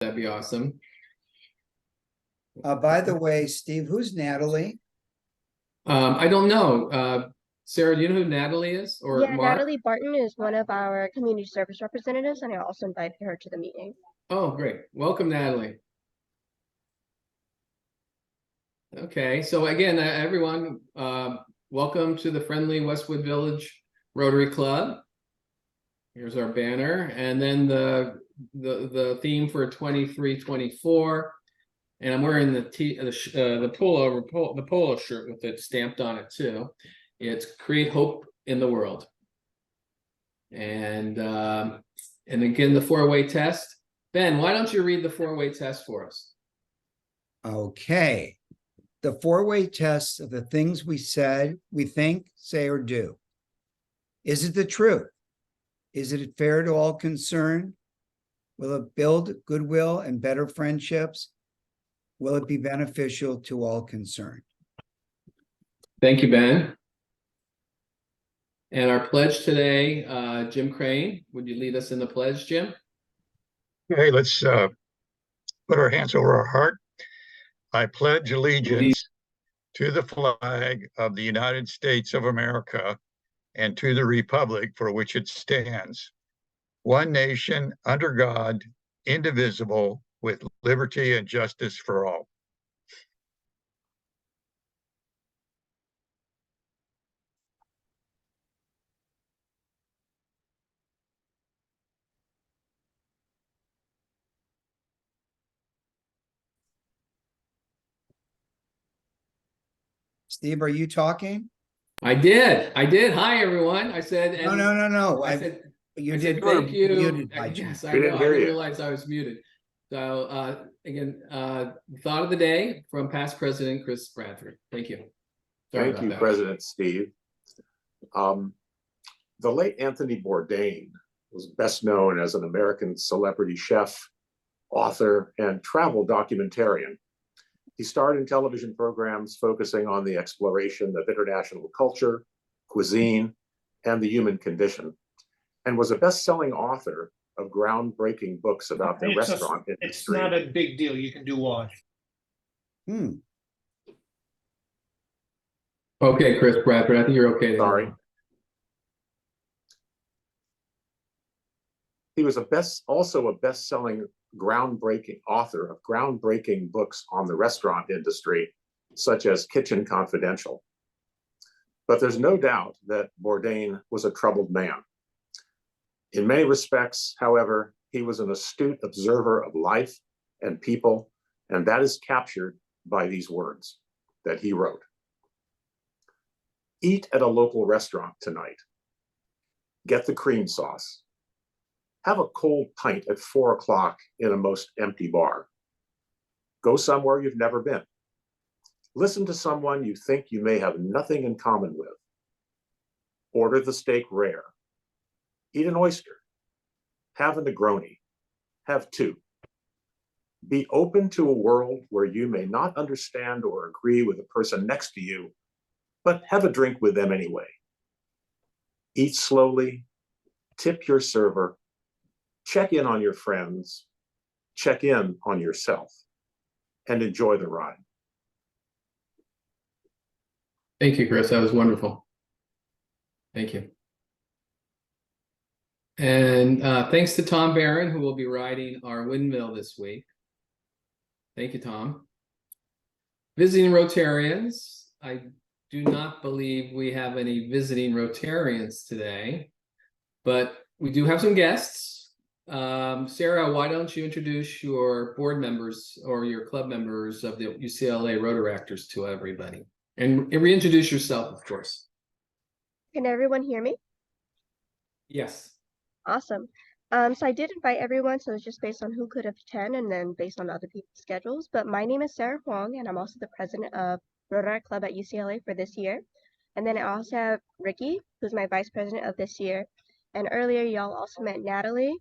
That'd be awesome. By the way, Steve, who's Natalie? I don't know. Sarah, do you know who Natalie is? Or Yeah, Mark? Natalie Barton is one of our community service representatives, and I also invited her to the meeting. Oh, great. Welcome, Natalie. Okay, so again, everyone, welcome to the Friendly Westwood Village Rotary Club. Here's our banner, and then the theme for 23-24. And I'm wearing the polo shirt with it stamped on it too. It's create hope in the world. And again, the four-way test. Ben, why don't you read the four-way test for us? Okay. The four-way test of the things we said, we think, say, or do. Is it the truth? Is it fair to all concerned? Will it build goodwill and better friendships? Will it be beneficial to all concerned? Thank you, Ben. And our pledge today, Jim Crane, would you lead us in the pledge, Jim? Okay, let's put our hands over our heart. I pledge allegiance to the flag of the United States of America and to the republic for which it stands, one nation under God, indivisible, with liberty and justice for all. Steve, are you talking? I did. Hi, everyone. I said. No. I said. You I did. said thank you. Muted Yes, I We know. didn't I hear didn't you. realize I was muted. So again, thought of the day from past President Chris Bradford. Thank you. Sorry Thank you, that. President Steve. The late Anthony Bourdain was best known as an American celebrity chef, author, and travel documentarian. He starred in television programs focusing on the exploration of international culture, cuisine, and the human condition, and was a best-selling author of groundbreaking books about the restaurant industry. It's not a big deal. You can do one. Okay, Chris Bradford, I think you're okay. Sorry. He was also a best-selling groundbreaking author of groundbreaking books on the restaurant industry, such as Kitchen Confidential. But there's no doubt that Bourdain was a troubled man. In many respects, however, he was an astute observer of life and people, and that is captured by these words that he wrote. Eat at a local restaurant tonight. Get the cream sauce. Have a cold pint at 4 o'clock in a most empty bar. Go somewhere you've never been. Listen to someone you think you may have nothing in common with. Order the steak rare. Eat an oyster. Have a Negroni. Have two. Be open to a world where you may not understand or agree with the person next to you, but have a drink with them anyway. Eat slowly. Tip your server. Check in on your friends, check in on yourself, and enjoy the ride. Thank you, Chris. That was wonderful. Thank you. And thanks to Tom Barron, who will be riding our windmill this week. Thank you, Tom. Visiting Rotarians. I do not believe we have any visiting Rotarians today, but we do have some guests. Sarah, why don't you introduce your board members or your club members of the UCLA Rotaractors to everybody, and reintroduce yourself, of course. Can everyone hear me? Yes. Awesome. So I did invite everyone, so it's just based on who could attend and then based on other people's schedules. But my name is Sarah Huang, and I'm also the president of Rotaract Club at UCLA for this year. And then I also have Ricky, who's my vice president of this year. And earlier, y'all also met Natalie,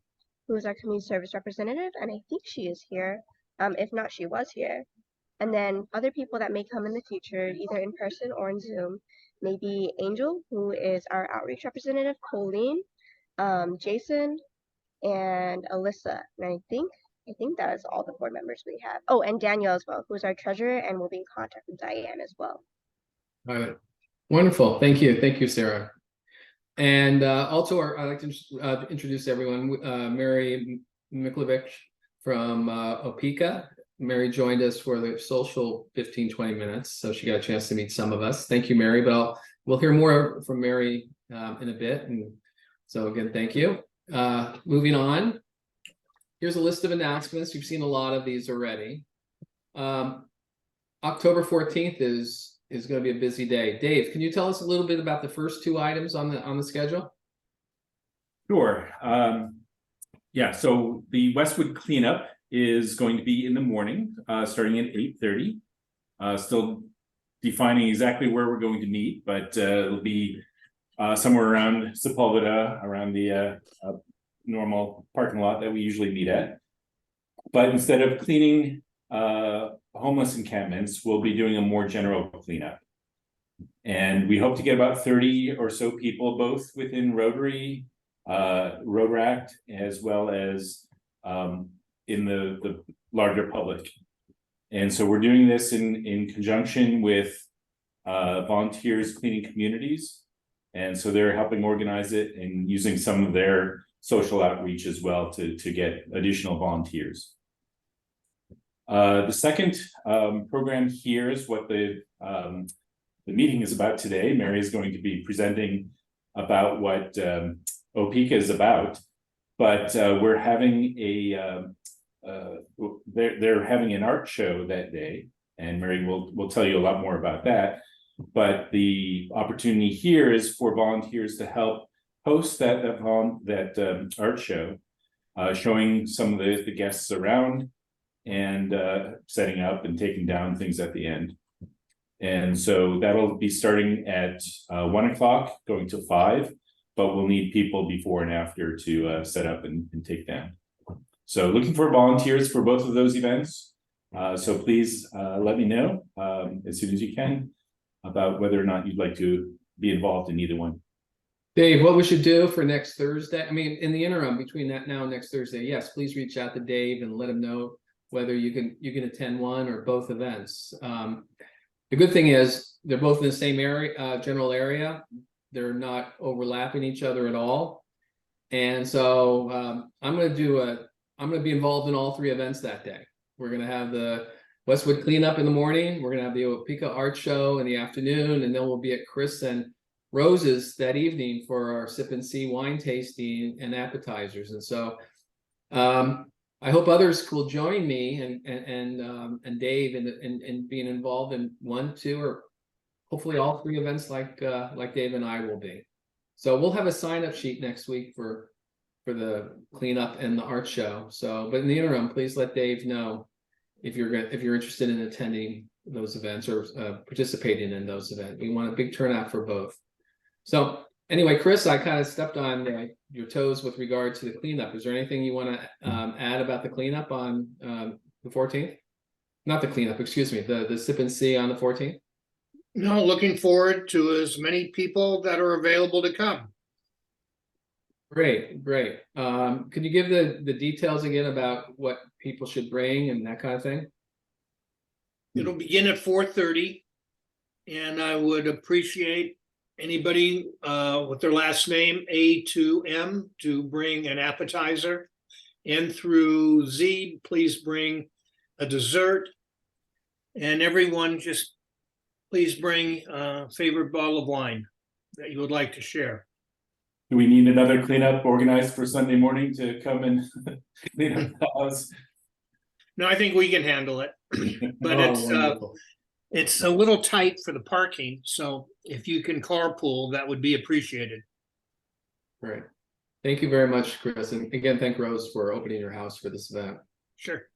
who is our community service representative, and I think she is here. If not, she was here. And then other people that may come in the future, either in person or in Zoom, maybe Angel, who is our outreach representative, Colleen, Jason, and Alyssa. And I think I think that is all the board members we have. Oh, and Daniel as well, who's our treasurer and will be in contact with Diane as well. All right. Wonderful. Thank you, Sarah. And also, I'd like to introduce everyone. Mary Michlovich from OPICA. Mary joined us for the social 15-20 minutes, so she got a chance to meet some of us. Thank you, Mary. But we'll hear more from Mary in a bit. And so again, thank you. Moving on. Here's a list of announcements. You've seen a lot of these already. October 14th is going to be a busy day. Dave, can you tell us a little bit about the first two items on the schedule? Sure. Yeah, so the Westwood cleanup is going to be in the morning, starting at 8:30. Still defining exactly where we're going to meet, but it'll be somewhere around Sepulveda, around the normal parking lot that we usually meet at. But instead of cleaning homeless encampments, we'll be doing a more general cleanup. And we hope to get about 30 or so people, both within Rotary, Rotaract, as well as in the larger public. And so we're doing this in conjunction with volunteers cleaning communities. And so they're helping organize it and using some of their social outreach as well to get additional volunteers. The second program here is what the meeting is about today. Mary is going to be presenting about what OPICA is about, but we're having they're having an art show that day, and Mary will tell you a lot more about that. But the opportunity here is for volunteers to help host that art show, showing some of the guests around and setting up and taking down things at the end. And so that'll be starting at 1 o'clock, going to 5, but we'll need people before and after to set up and take down. So looking for volunteers for both of those events. So please let me know as soon as you can about whether or not you'd like to be involved in either one. Dave, what we should do for next Thursday, I mean, in the interim between that now and next Thursday, yes, please reach out to Dave and let him know whether you can attend one or both events. The good thing is they're both in the same area, general area. They're not overlapping each other at all. And so I'm going to be involved in all 3 events that day. We're going to have the Westwood cleanup in the morning. We're going to have the OPICA art show in the afternoon, and then we'll be at Chris and Rose's that evening for our sip and see wine tasting and appetizers. And so I hope others will join me and Dave in being involved in 1, 2, or hopefully all 3 events like Dave and I will be. So we'll have a sign-up sheet next week for the cleanup and the art show. So, but in the interim, please let Dave know if you're interested in attending those events or participating in those events. We want a big turnout for both. So anyway, Chris, I kind of stepped on your toes with regard to the cleanup. Is there anything you want to add about the cleanup on the 14th? Not the cleanup, excuse me, the sip and see on the 14th? No, looking forward to as many people that are available to come. Great. Could you give the details again about what people should bring and that kind of thing? It'll begin at 4:30, and I would appreciate anybody with their last name A to M to bring an appetizer, and through Z, please bring a dessert, and everyone just please bring a favorite bottle of wine that you would like to share. Do we need another cleanup organized for Sunday morning to come and clean up the house? No, I think we can handle it, but it's a little tight for the parking. So if you can carpool, that would be appreciated. Great. Thank you very much, Chris. And again, thank Rose for opening your house for this event. Sure.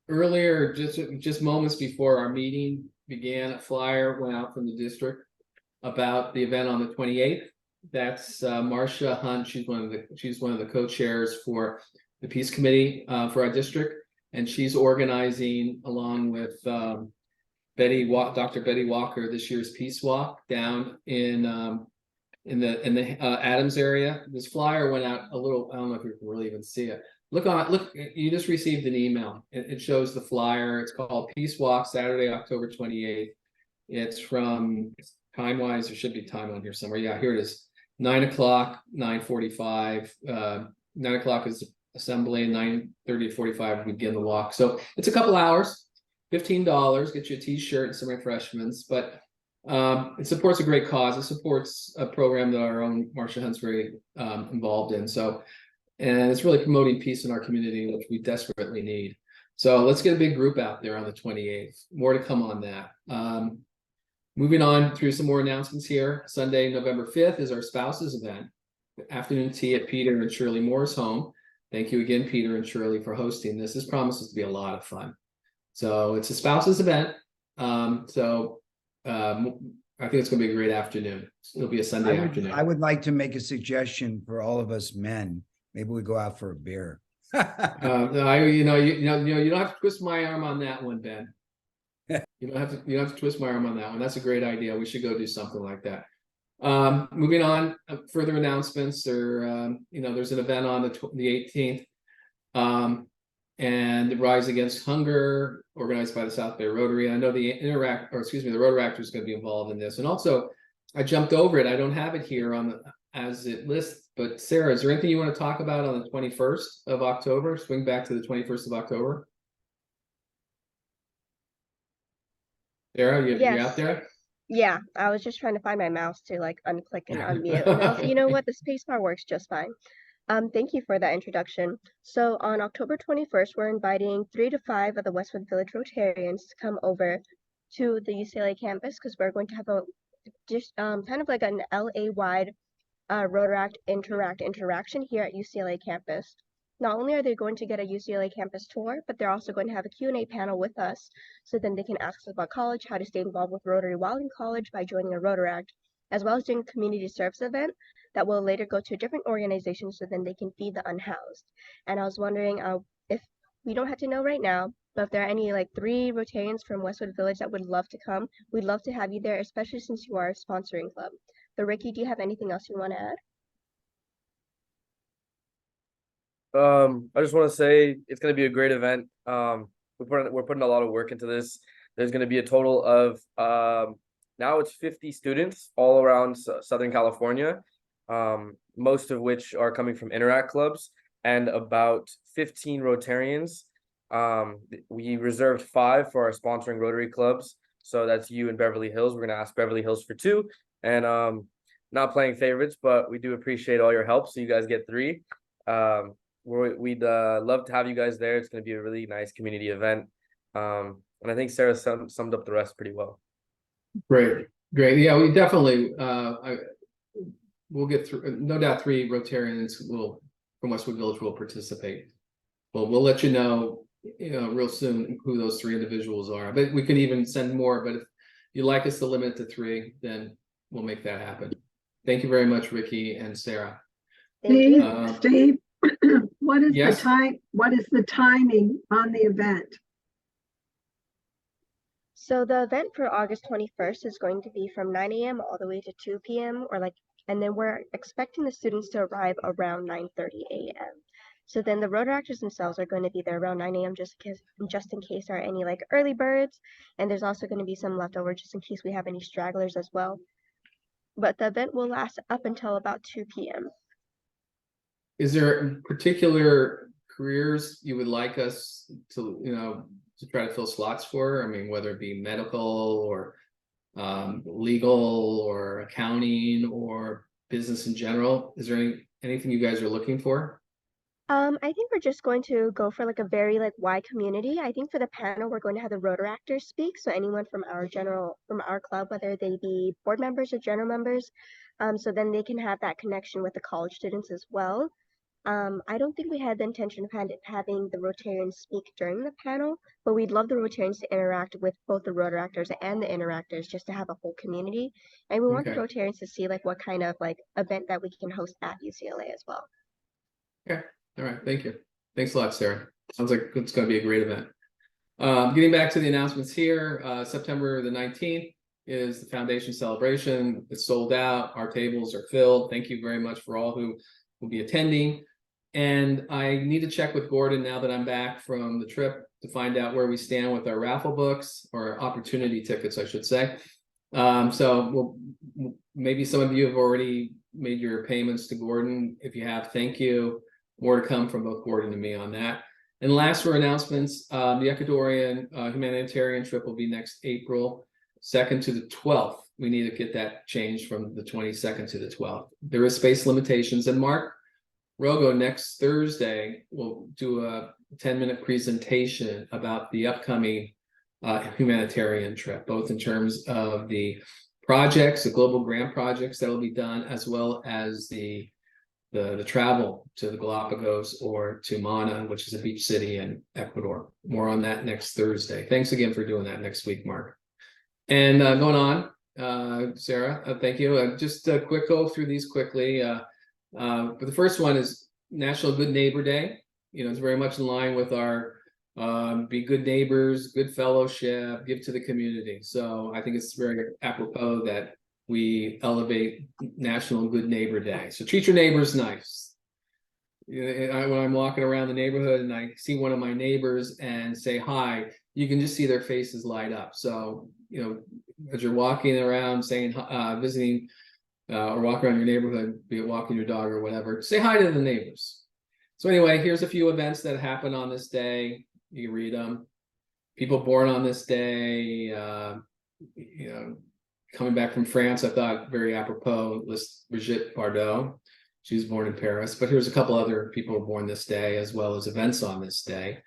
Earlier, just moments before our meeting began, a flyer went out from the district about the event on the 28th. That's Marcia Hunt. She's one of the co-chairs for the Peace Committee for our district, and she's organizing along with Dr. Betty Walker this year's Peace Walk down in the Adams area. This flyer went out a little. I don't know if you can really even see it. look, you just received an email. It shows the flyer. It's called Peace Walk, Saturday, October 28th. It's from time-wise, there should be time on here somewhere. Yeah, here it is. 9 o'clock, 9:45. 9 o'clock is assembly, 9:30 to 45 we begin the walk. So it's a couple hours, $15, get you a t-shirt and some refreshments, but it supports a great cause. It supports a program that our own Marcia Hunt's very involved in. So, and it's really promoting peace in our community, which we desperately need. So let's get a big group out there on the 28th. More to come on that. Moving on through some more announcements here. Sunday, November 5th is our spouses event. Afternoon tea at Peter and Shirley Moore's home. Thank you again, Peter and Shirley, for hosting this. This promises to be a lot of fun. So it's a spouses event. I think it's going to be a great afternoon. It'll be a Sunday afternoon. I would like to make a suggestion for all of us men. Maybe we go out for a beer. You don't have to twist my arm on that one, Ben. You don't have to twist my arm on that one. That's a great idea. We should go do something like that. Moving on, further announcements. There's an event on the 18th, and the Rise Against Hunger, organized by the South Bay Rotary. I know the Rotaractor is going to be involved in this, and also I jumped over it. I don't have it here as it lists. But Sarah, is there anything you want to talk about on the 21st of October? Swing back to the 21st of October. Sarah, you out there? Yeah, I was just trying to find my mouse to like unclick and unmute. And also, you know what? The spacebar works just fine. Thank you for that introduction. So on October 21st, we're inviting 3 to 5 of the Westwood Village Rotarians to come over to the UCLA campus because we're going to have kind of like an LA-wide Rotaract interaction here at UCLA campus. Not only are they going to get a UCLA campus tour, but they're also going to have a Q&A panel with us, so then they can ask us about college, how to stay involved with Rotary while in college by joining a Rotaract, as well as doing a community service event that will later go to different organizations so then they can feed the unhoused. And I was wondering if we don't have to know right now, but if there are any like 3 Rotarians from Westwood Village that would love to come, we'd love to have you there, especially since you are a sponsoring club. But Ricky, do you have anything else you want to add? I just want to say it's going to be a great event. We're putting a lot of work into this. There's going to be a total of now it's 50 students all around Southern California, most of which are coming from Interact clubs, and about 15 Rotarians. We reserved 5 for our sponsoring Rotary clubs. So that's you and Beverly Hills. We're going to ask Beverly Hills for 2, and not playing favorites, but we do appreciate all your help. So you guys get 3. We'd love to have you guys there. It's going to be a really nice community event. And I think Sarah summed up the rest pretty well. Great. Yeah, we definitely, we'll get through, no doubt 3 Rotarians from Westwood Village will participate. Well, we'll let you know, real soon who those 3 individuals are. But we could even send more, but if you'd like us to limit to 3, then we'll make that happen. Thank you very much, Ricky and Sarah. Steve, what is yes? the time? What is the timing on the event? So the event for August 21st is going to be from 9 a.m. all the way to 2 p.m. and then we're expecting the students to arrive around 9:30 a.m. So then the Rotaractors themselves are going to be there around 9 a.m. just in case there are any like early birds, and there's also going to be some leftover just in case we have any stragglers as well. But the event will last up until about 2 p.m. Is there particular careers you would like us to try to fill slots for? I mean, whether it be medical or legal or accounting or business in general. Is there anything you guys are looking for? I think we're just going to go for like a very wide community. I think for the panel we're going to have the Rotaractors speak, so anyone from our club, whether they be board members or general members, so then they can have that connection with the college students as well. I don't think we had the intention of having the Rotarians speak during the panel, but we'd love the Rotarians to interact with both the Rotaractors and the Interactors just to have a whole community. And we want the Rotarians to see what kind of event that we can host at UCLA as well. Okay. All right. Thank you. Thanks a lot, Sarah. Sounds like it's going to be a great event. Getting back to the announcements here, September the 19th is the foundation celebration. It's sold out. Our tables are filled. Thank you very much for all who will be attending. And I need to check with Gordon now that I'm back from the trip to find out where we stand with our raffle books, or opportunity tickets, I should say. So maybe some of you have already made your payments to Gordon. If you have, thank you. More to come from both Gordon and me on that. And last for announcements, the Ecuadorian humanitarian trip will be next April 2nd to the 12th. We need to get that changed from the 22nd to the 12th. There is space limitations, and Mark Rogo next Thursday will do a 10-minute presentation about the upcoming humanitarian trip, both in terms of the projects, the global grant projects that will be done, as well as the travel to the Galapagos or to Mana, which is a beach city in Ecuador. More on that next Thursday. Thanks again for doing that next week, Mark. And going on, Sarah, thank you. Just a quick go through these quickly. But the first one is National Good Neighbor Day. You know, it's very much in line with our be good neighbors, good fellowship, give to the community. So I think it's very apropos that we elevate National Good Neighbor Day. So treat your neighbors nice. When I'm walking around the neighborhood and I see one of my neighbors and say hi, you can just see their faces light up. So, you know, as you're walking around saying, visiting, or walk around your neighborhood, be it walking your dog or whatever, say hi to the neighbors. So anyway, here's a few events that happen on this day. You can read them. People born on this day, you know, coming back from France, I thought very apropos, list Brigitte Bardot. She was born in Paris, but here's a couple other people born this day, as well as events on this day.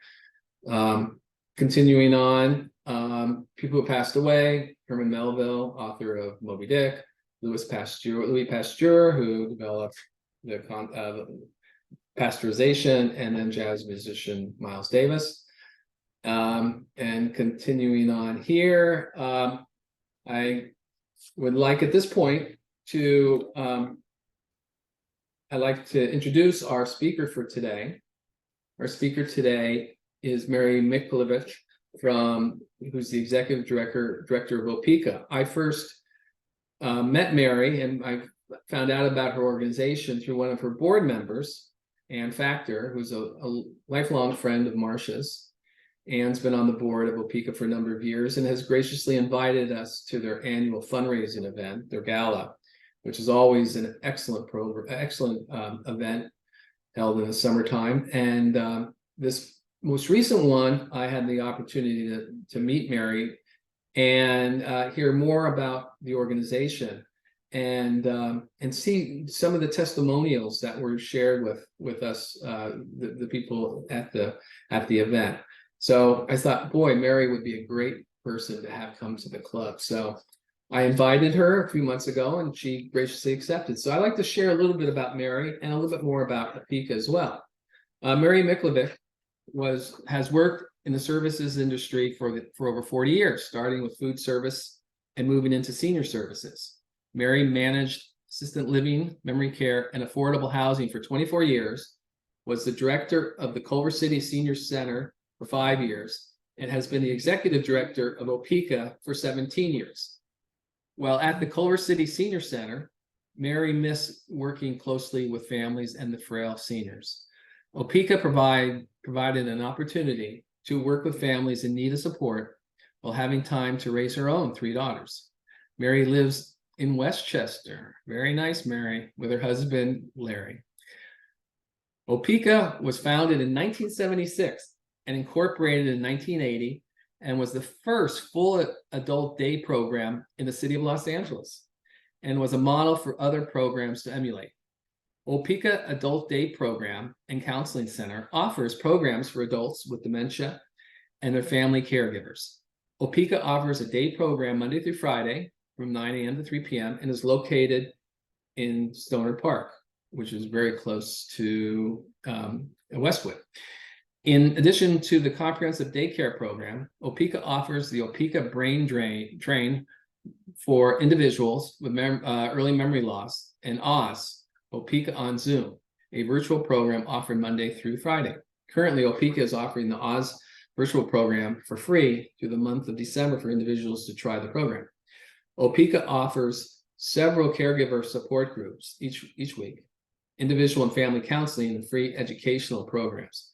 Continuing on, people who passed away: Herman Melville, author of Moby Dick; Louis Pasteur, who developed the pasteurization; and then jazz musician Miles Davis. And continuing on here, I would like at this point to I'd like to introduce our speaker for today. Our speaker today is Mary Michlovich, who's the executive director of OPICA. I first met Mary, and I found out about her organization through one of her board members, Ann Factor, who's a lifelong friend of Marcia's. Ann's been on the board of OPICA for a number of years and has graciously invited us to their annual fundraising event, their gala, which is always an excellent event held in the summertime. And this most recent one, I had the opportunity to meet Mary and hear more about the organization and see some of the testimonials that were shared with us, the people at the event. So I thought, boy, Mary would be a great person to have come to the club. So I invited her a few months ago, and she graciously accepted. So I'd like to share a little bit about Mary and a little bit more about OPICA as well. Mary Michlovich has worked in the services industry for over 40 years, starting with food service and moving into senior services. Mary managed assisted living, memory care, and affordable housing for 24 years, was the director of the Culver City Senior Center for 5 years, and has been the executive director of OPICA for 17 years. While at the Culver City Senior Center, Mary missed working closely with families and the frail seniors. OPICA provided an opportunity to work with families in need of support while having time to raise her own 3 daughters. Mary lives in Westchester. Very nice, Mary, with her husband, Larry. OPICA was founded in 1976 and incorporated in 1980, and was the first full adult day program in the city of Los Angeles, and was a model for other programs to emulate. OPICA Adult Day Program and Counseling Center offers programs for adults with dementia and their family caregivers. OPICA offers a day program Monday through Friday from 9 a.m. to 3 p.m. and is located in Stoner Park, which is very close to Westwood. In addition to the comprehensive daycare program, OPICA offers the OPICA Brain Train for individuals with early memory loss, and Oz, OPICA on Zoom, a virtual program offered Monday through Friday. Currently, OPICA is offering the Oz virtual program for free through the month of December for individuals to try the program. OPICA offers several caregiver support groups each week. individual and family counseling, and free educational programs.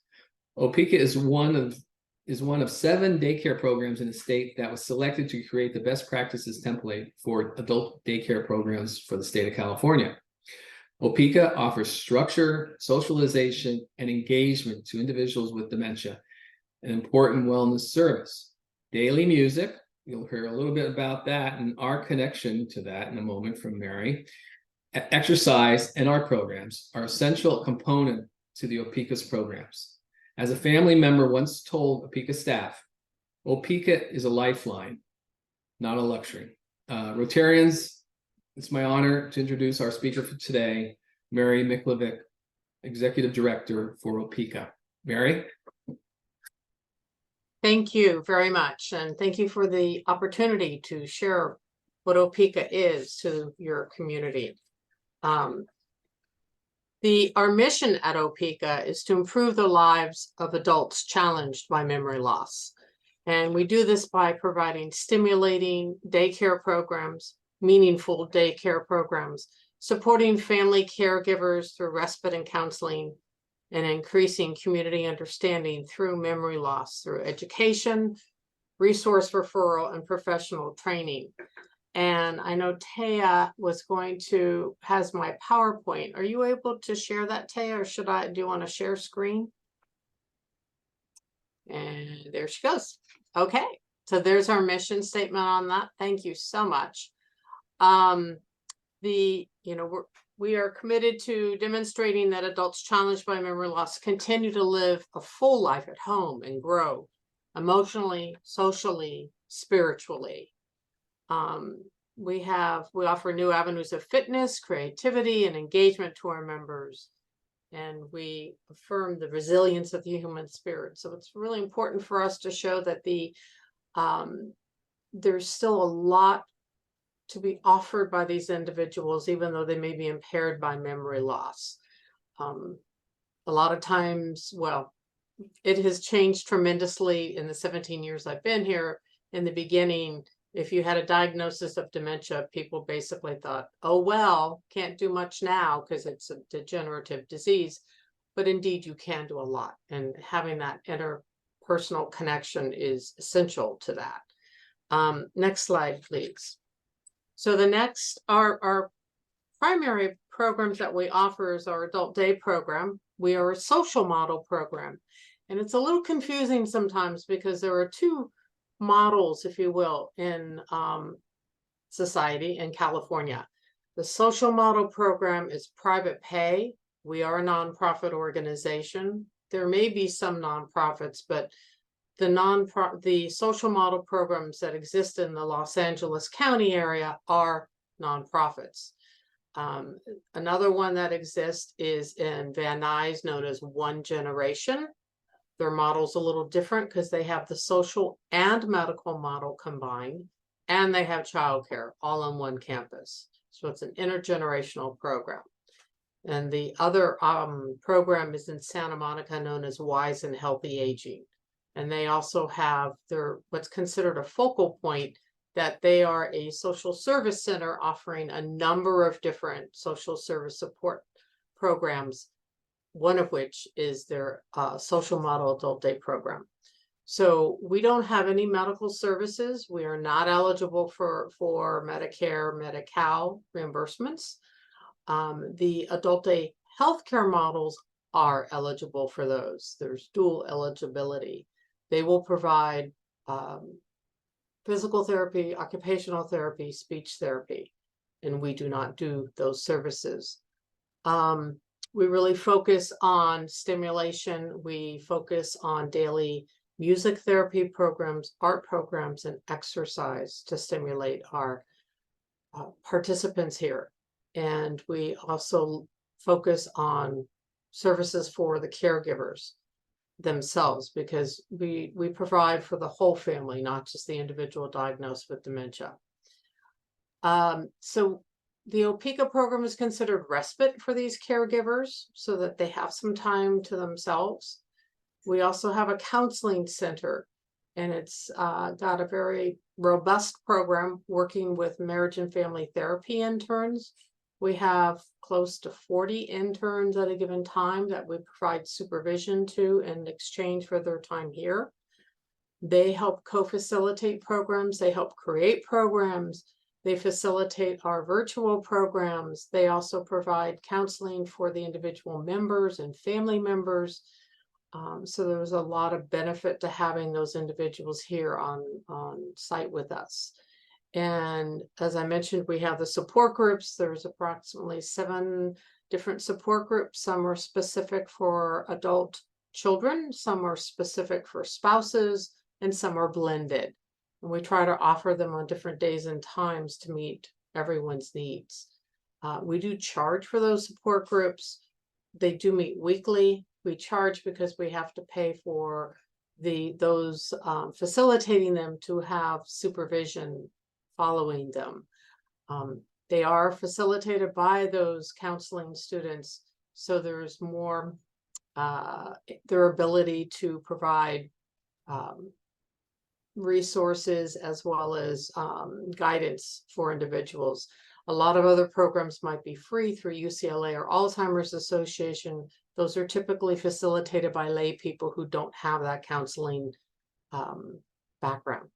OPICA is one of 7 daycare programs in the state that was selected to create the best practices template for adult daycare programs for the state of California. OPICA offers structure, socialization, and engagement to individuals with dementia, an important wellness service. Daily music, you'll hear a little bit about that and our connection to that in a moment from Mary. Exercise and art programs are essential component to the OPICA's programs. As a family member once told OPICA staff, OPICA is a lifeline, not a luxury. Rotarians, it's my honor to introduce our speaker for today, Mary Michlovich, Executive Director for OPICA. Mary? Thank you very much, and thank you for the opportunity to share what OPICA is to your community. Our mission at OPICA is to improve the lives of adults challenged by memory loss. And we do this by providing stimulating daycare programs, meaningful daycare programs, supporting family caregivers through respite and counseling, and increasing community understanding through memory loss, through education, resource referral, and professional training. And I know Taya has my PowerPoint. Are you able to share that, Taya, or do you want to share screen? And there she goes. Okay, so there's our mission statement on that. Thank you so much. We are committed to demonstrating that adults challenged by memory loss continue to live a full life at home and grow emotionally, socially, spiritually. We offer new avenues of fitness, creativity, and engagement to our members. And we affirm the resilience of the human spirit. So it's really important for us to show that there's still a lot to be offered by these individuals, even though they may be impaired by memory loss. A lot of times, well, it has changed tremendously in the 17 years I've been here. In the beginning, if you had a diagnosis of dementia, people basically thought, oh, well, can't do much now because it's a degenerative disease. But indeed, you can do a lot. And having that interpersonal connection is essential to that. Next slide, please. So the next, our primary programs that we offer is our adult day program. We are a social model program. And it's a little confusing sometimes because there are 2 models, if you will, in society in California. The social model program is private pay. We are a nonprofit organization. There may be some nonprofits, but the social model programs that exist in the Los Angeles County area are nonprofits. Another one that exists is in Van Nuys, known as One Generation. Their model's a little different because they have the social and medical model combined, and they have childcare all on one campus. So it's an intergenerational program. And the other program is in Santa Monica, known as Wise and Healthy Aging. And they also have what's considered a focal point, that they are a social service center offering a number of different social service support programs, one of which is their social model adult day program. So we don't have any medical services. We are not eligible for Medicare, Medi-Cal reimbursements. The adult day healthcare models are eligible for those. There's dual eligibility. They will provide physical therapy, occupational therapy, speech therapy, and we do not do those services. We really focus on stimulation. We focus on daily music therapy programs, art programs, and exercise to stimulate our participants here. And we also focus on services for the caregivers themselves, because we provide for the whole family, not just the individual diagnosed with dementia. So the OPICA program is considered respite for these caregivers so that they have some time to themselves. We also have a counseling center, and it's got a very robust program working with marriage and family therapy interns, We have close to 40 interns at a given time that we provide supervision to in exchange for their time here. They help co-facilitate programs. They help create programs. They facilitate our virtual programs. They also provide counseling for the individual members and family members. So there's a lot of benefit to having those individuals here on site with us. And as I mentioned, we have the support groups. There's approximately 7 different support groups. Some are specific for adult children, some are specific for spouses, and some are blended. And we try to offer them on different days and times to meet everyone's needs. We do charge for those support groups. They do meet weekly. We charge because we have to pay for those facilitating them to have supervision following them. They are facilitated by those counseling students, so there's more their ability to provide resources as well as guidance for individuals. A lot of other programs might be free through UCLA or Alzheimer's Association. Those are typically facilitated by lay people who don't have that counseling background.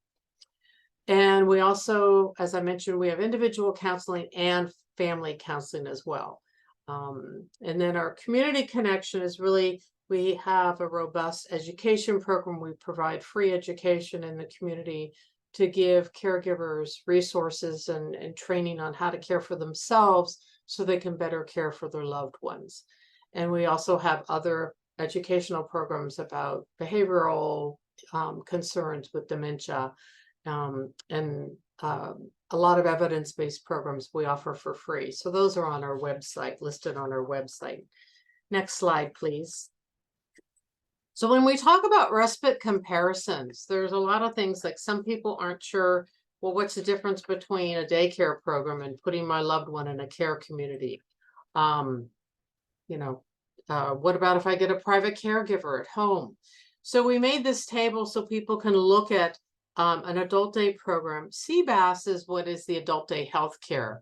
And we also, as I mentioned, we have individual counseling and family counseling as well. And then our community connection is really, we have a robust education program. We provide free education in the community to give caregivers resources and training on how to care for themselves so they can better care for their loved ones. And we also have other educational programs about behavioral concerns with dementia, and a lot of evidence-based programs we offer for free. So those are on our website, listed on our website. Next slide, please. So when we talk about respite comparisons, there's a lot of things like some people aren't sure, well, what's the difference between a daycare program and putting my loved one in a care community? What about if I get a private caregiver at home? So we made this table so people can look at an adult day program. CBAS is what is the adult day healthcare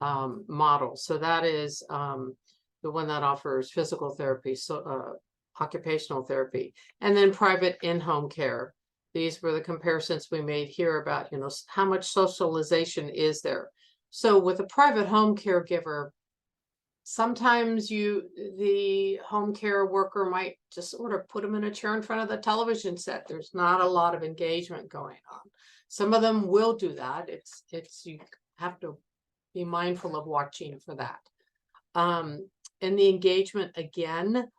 model. So that is the one that offers physical therapy, so occupational therapy, and then private in-home care. These were the comparisons we made here about, how much socialization is there. So with a private home caregiver, sometimes the home care worker might just sort of put them in a chair in front of the television set. There's not a lot of engagement going on. Some of them will do that. You have to be mindful of watching for that. And the engagement, again,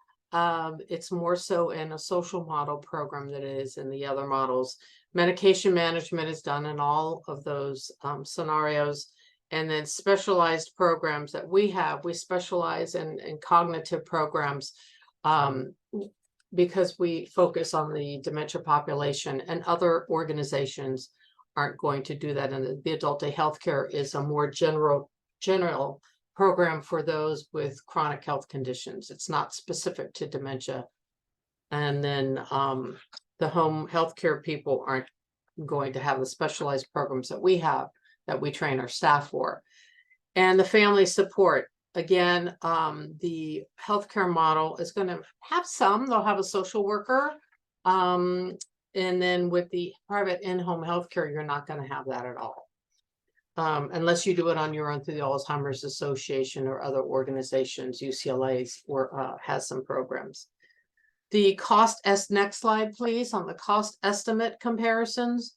it's more so in a social model program than it is in the other models. Medication management is done in all of those scenarios. And then specialized programs that we have, we specialize in cognitive programs because we focus on the dementia population, and other organizations aren't going to do that. And the adult day healthcare is a more general program for those with chronic health conditions. It's not specific to dementia. And then the home healthcare people aren't going to have the specialized programs that we have, that we train our staff for. And the family support, again, the healthcare model is going to have some. They'll have a social worker. And then with the private in-home healthcare, you're not going to have that at all. Unless you do it on your own through the Alzheimer's Association or other organizations. UCLA has some programs. The cost, next slide, please, on the cost estimate comparisons.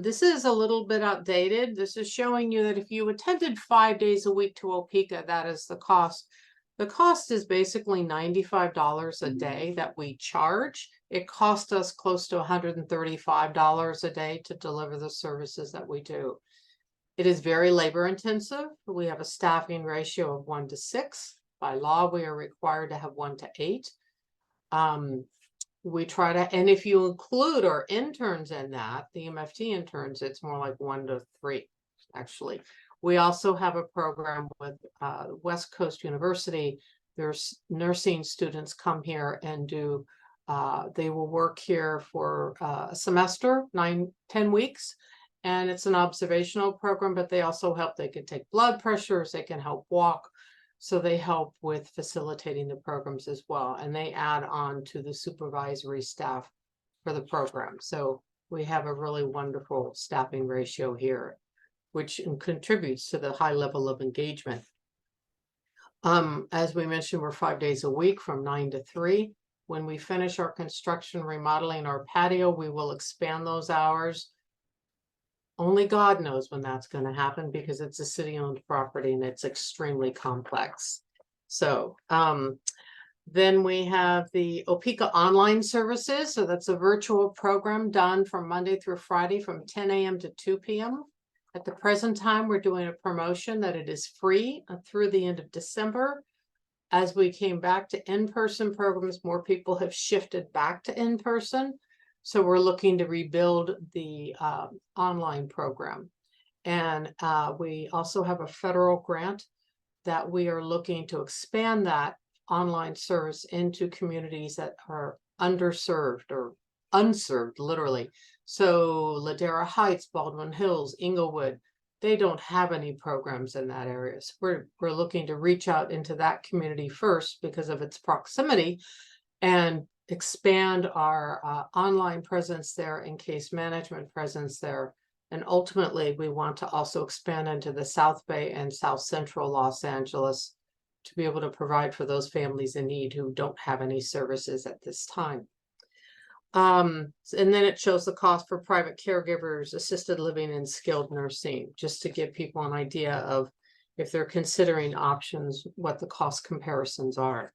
This is a little bit outdated. This is showing you that if you attended 5 days a week to OPICA, that is the cost. The cost is basically $95 a day that we charge. It cost us close to $135 a day to deliver the services that we do. It is very labor intensive. We have a staffing ratio of 1 to 6. By law, we are required to have 1 to 8. We try to, and if you include our interns in that, the MFT interns, it's more like 1 to 3, actually. We also have a program with West Coast University. There's nursing students come here and do, they will work here for a semester, 9-10 weeks. And it's an observational program, but they also help. They can take blood pressures, they can help walk. So they help with facilitating the programs as well. And they add on to the supervisory staff for the program. So we have a really wonderful staffing ratio here, which contributes to the high level of engagement. As we mentioned, we're 5 days a week from 9 to 3. When we finish our construction, remodeling our patio, we will expand those hours. Only God knows when that's going to happen because it's a city-owned property and it's extremely complex. So then we have the OPICA online services. So that's a virtual program done from Monday through Friday from 10 a.m. to 2 p.m. At the present time, we're doing a promotion that it is free through the end of December. As we came back to in-person programs, more people have shifted back to in-person. So we're looking to rebuild the online program. And we also have a federal grant that we are looking to expand that online service into communities that are underserved or unserved, literally. So Ladera Heights, Baldwin Hills, Inglewood, they don't have any programs in that area. So we're looking to reach out into that community first because of its proximity and expand our online presence there and case management presence there. And ultimately, we want to also expand into the South Bay and South Central Los Angeles to be able to provide for those families in need who don't have any services at this time. And then it shows the cost for private caregivers, assisted living, and skilled nursing, just to give people an idea of if they're considering options, what the cost comparisons are.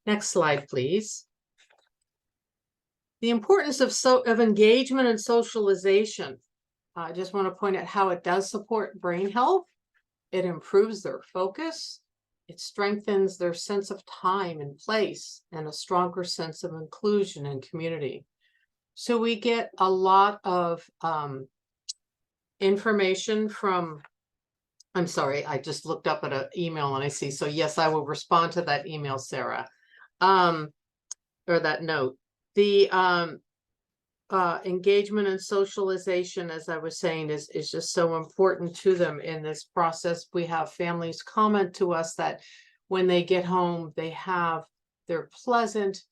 Next slide, please. The importance of engagement and socialization. I just want to point out how it does support brain health. It improves their focus. It strengthens their sense of time and place and a stronger sense of inclusion and community. So we get a lot of information from, I'm sorry, I just looked up at an email and I see, so yes, I will respond to that email, Sarah, or that note. The engagement and socialization, as I was saying, is just so important to them in this process. We have families comment to us that when they get home, they're pleasant,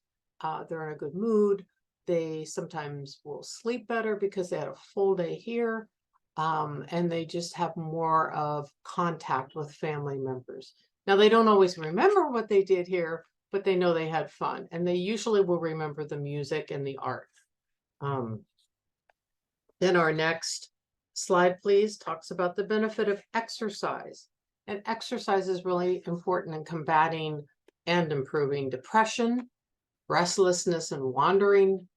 they're in a good mood. They sometimes will sleep better because they had a full day here, and they just have more of contact with family members. Now, they don't always remember what they did here, but they know they had fun, and they usually will remember the music and the art. Then our next slide, please, talks about the benefit of exercise. And exercise is really important in combating and improving depression, restlessness and wandering,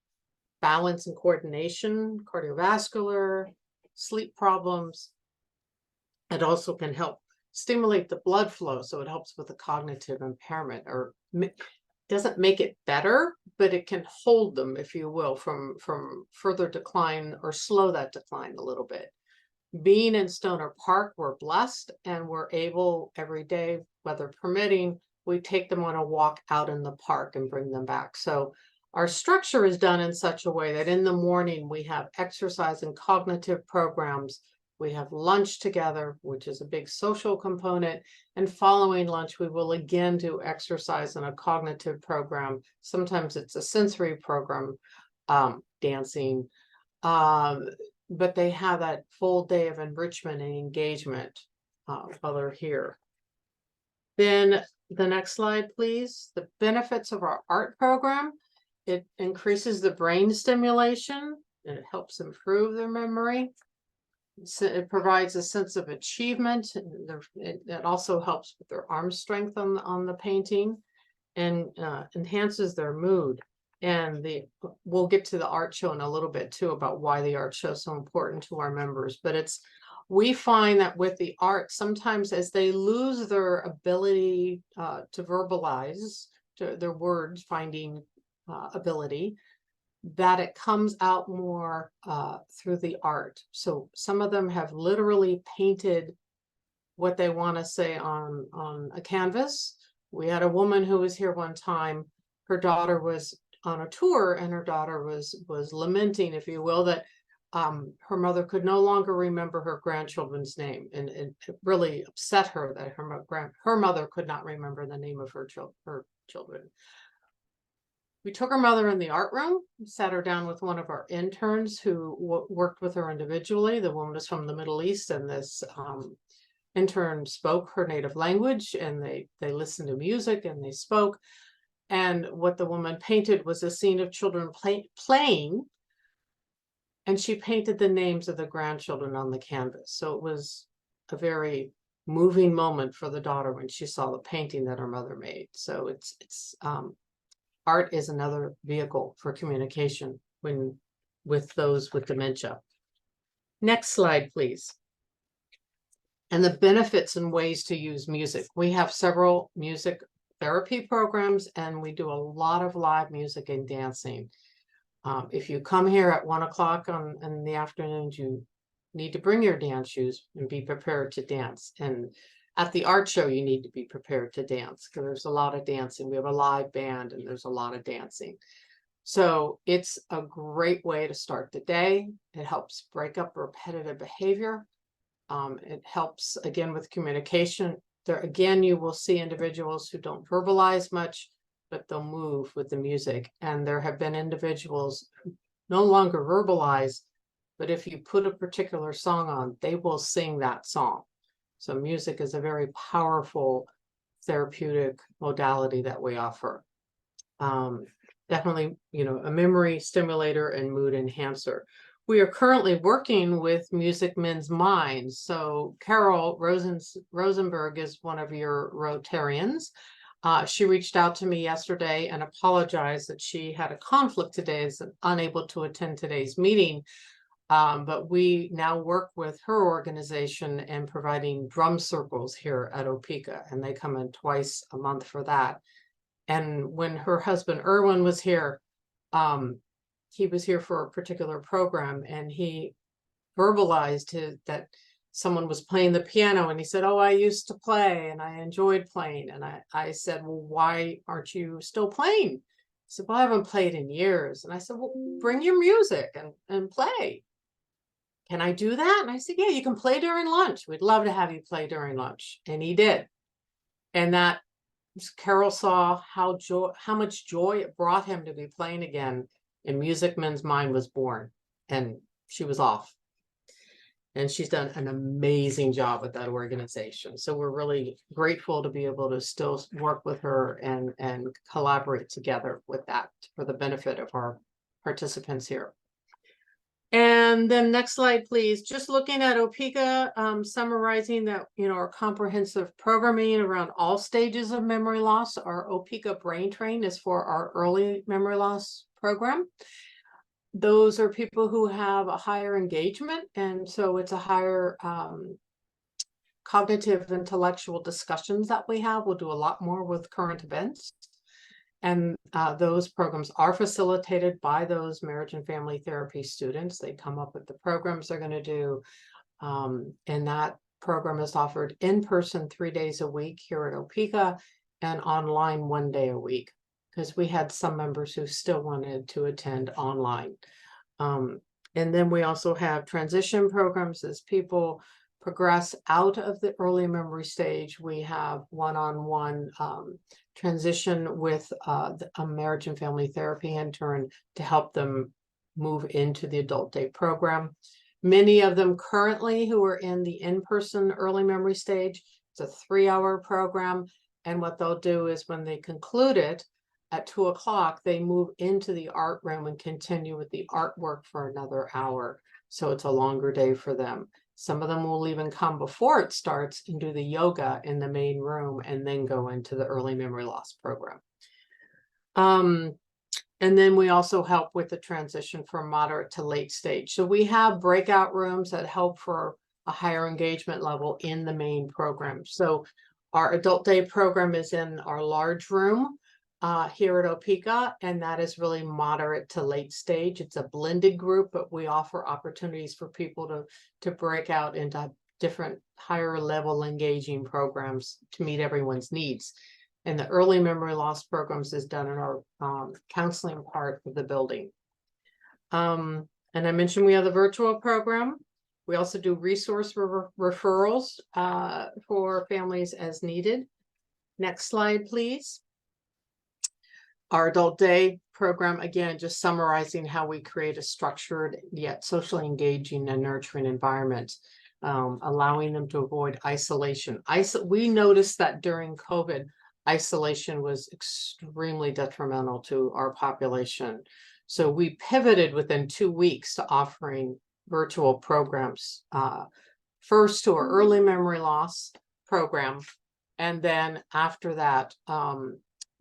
balance and coordination, cardiovascular, sleep problems. It also can help stimulate the blood flow, so it helps with the cognitive impairment, or doesn't make it better, but it can hold them, if you will, from further decline or slow that decline a little bit. Being in Stoner Park, we're blessed and we're able every day, weather permitting, we take them on a walk out in the park and bring them back. So our structure is done in such a way that in the morning we have exercise and cognitive programs. We have lunch together, which is a big social component. And following lunch, we will again do exercise and a cognitive program. Sometimes it's a sensory program, dancing, but they have that full day of enrichment and engagement while they're here. Then the next slide, please. The benefits of our art program. It increases the brain stimulation and it helps improve their memory. It provides a sense of achievement. It also helps with their arm strength on the painting and enhances their mood. And we'll get to the art show in a little bit too about why the art show is so important to our members. But we find that with the art, sometimes as they lose their ability to verbalize their words, finding ability, that it comes out more through the art. So some of them have literally painted what they want to say on a canvas. We had a woman who was here one time. Her daughter was on a tour and her daughter was lamenting, if you will, that her mother could no longer remember her grandchildren's name, and it really upset her that her mother could not remember the name of her children. We took her mother in the art room, sat her down with one of our interns who worked with her individually. The woman is from the Middle East, and this intern spoke her native language, and they listened to music and they spoke. And what the woman painted was a scene of children playing, and she painted the names of the grandchildren on the canvas. So it was a very moving moment for the daughter when she saw the painting that her mother made. So it's art is another vehicle for communication with those with dementia. Next slide, please. And the benefits and ways to use music. We have several music therapy programs, and we do a lot of live music and dancing. If you come here at 1 o'clock in the afternoon, you need to bring your dance shoes and be prepared to dance. And at the art show, you need to be prepared to dance because there's a lot of dancing. We have a live band and there's a lot of dancing. So it's a great way to start the day. It helps break up repetitive behavior. It helps, again, with communication. There, again, you will see individuals who don't verbalize much, but they'll move with the music. And there have been individuals who no longer verbalize, but if you put a particular song on, they will sing that song. So music is a very powerful therapeutic modality that we offer. Definitely, a memory stimulator and mood enhancer. We are currently working with Music Men's Minds. So Carol Rosenberg is one of your Rotarians. She reached out to me yesterday and apologized that she had a conflict today, is unable to attend today's meeting. But we now work with her organization and providing drum circles here at OPICA, and they come in twice a month for that. And when her husband Erwin was here, he was here for a particular program, and he verbalized that someone was playing the piano, and he said, "Oh, I used to play and I enjoyed playing." And I said, "Well, why aren't you still playing?" He said, "Well, I haven't played in years." And I said, "Well, bring your music and play." "Can I do that?" And I said, "Yeah, you can play during lunch. We'd love to have you play during lunch." And he did. And that Carol saw how much joy it brought him to be playing again, and Music Men's Mind was born, and she was off. And she's done an amazing job with that organization. So we're really grateful to be able to still work with her and collaborate together with that for the benefit of our participants here. And then next slide, please. Just looking at OPICA, summarizing that, our comprehensive programming around all stages of memory loss. Our OPICA Brain Train is for our early memory loss program. Those are people who have a higher engagement, and so it's a higher cognitive intellectual discussions that we have. We'll do a lot more with current events. And those programs are facilitated by those marriage and family therapy students. They come up with the programs they're going to do. And that program is offered in person 3 days a week here at OPICA and online 1 day a week, because we had some members who still wanted to attend online. And then we also have transition programs as people progress out of the early memory stage. We have one-on-one transition with a marriage and family therapy intern to help them move into the adult day program. Many of them currently who are in the in-person early memory stage, it's a 3-hour program. And what they'll do is when they conclude it at 2 o'clock, they move into the art room and continue with the artwork for another hour. So it's a longer day for them. Some of them will even come before it starts and do the yoga in the main room and then go into the early memory loss program. And then we also help with the transition from moderate to late stage. So we have breakout rooms that help for a higher engagement level in the main program. So our adult day program is in our large room here at OPICA, and that is really moderate to late stage. It's a blended group, but we offer opportunities for people to break out into different higher level engaging programs to meet everyone's needs. And the early memory loss programs is done in our counseling part of the building. And I mentioned we have the virtual program. We also do resource referrals for families as needed. Next slide, please. Our adult day program, again, just summarizing how we create a structured yet socially engaging and nurturing environment, allowing them to avoid isolation. We noticed that during COVID, isolation was extremely detrimental to our population. So we pivoted within 2 weeks to offering virtual programs, first to our early memory loss program. And then after that,